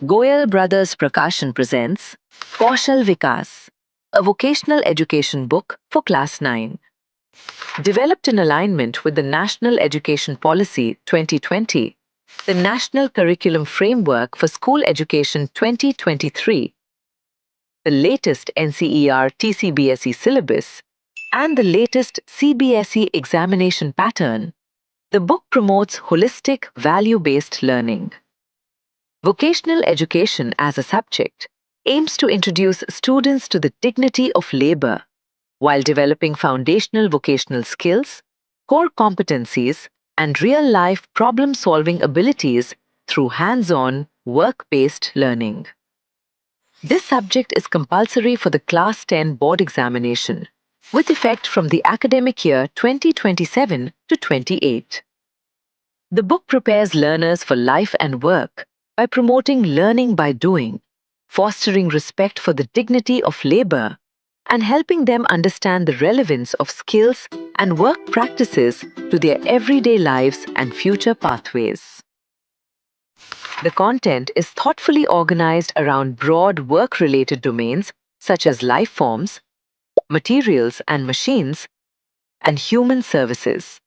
Goyal Brothers Prakashan presents Kaushal Vikas, a vocational education book for Class 9. Developed in alignment with the National Education Policy 2020, the National Curriculum Framework for School Education 2023, the latest NCERT CBSE syllabus, and the latest CBSE examination pattern, the book promotes holistic, value-based learning. Vocational education as a subject aims to introduce students to the dignity of labor while developing foundational vocational skills, core competencies, and real-life problem-solving abilities through hands-on, work-based learning. This subject is compulsory for the Class 10 board examination, with effect from the academic year 2027 to 28. The book prepares learners for life and work by promoting learning by doing, fostering respect for the dignity of labor, and helping them understand the relevance of skills and work practices to their everyday lives and future pathways. The content is thoughtfully organized around broad work-related domains such as life forms, materials and machines, and human services.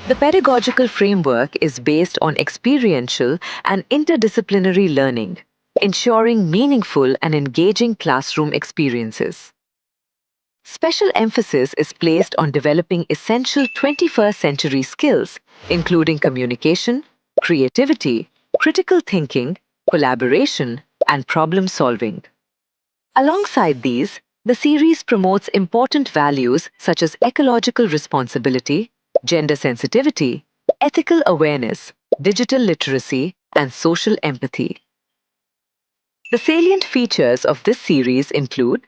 The pedagogical framework is based on experiential and interdisciplinary learning, ensuring meaningful and engaging classroom experiences. Special emphasis is placed on developing essential 21st century skills, including communication, creativity, critical thinking, collaboration, and problem solving. Alongside these, the series promotes important values such as ecological responsibility, gender sensitivity, ethical awareness, digital literacy, and social empathy. The salient features of this series include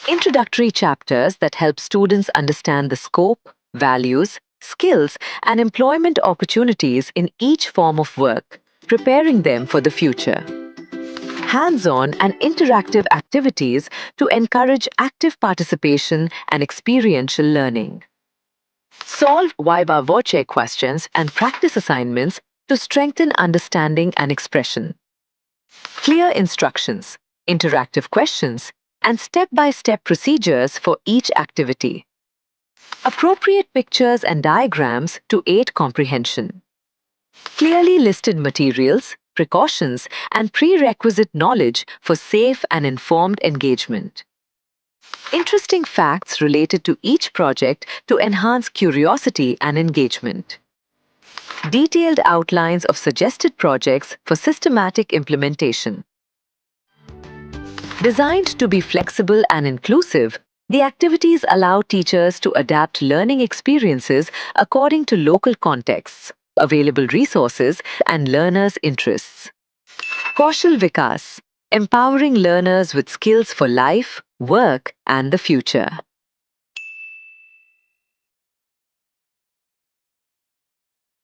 introductory chapters that help students understand the scope, values, skills, and employment opportunities in each form of work, preparing them for the future. Hands-on and interactive activities to encourage active participation and experiential learning. Solve viva voce questions and practice assignments to strengthen understanding and expression. Clear instructions, interactive questions, and step-by-step procedures for each activity. Appropriate pictures and diagrams to aid comprehension. Clearly listed materials, precautions, and prerequisite knowledge for safe and informed engagement. Interesting facts related to each project to enhance curiosity and engagement. Detailed outlines of suggested projects for systematic implementation. Designed to be flexible and inclusive, the activities allow teachers to adapt learning experiences according to local contexts, available resources, and learners' interests. Kaushal Vikas, empowering learners with skills for life, work, and the future.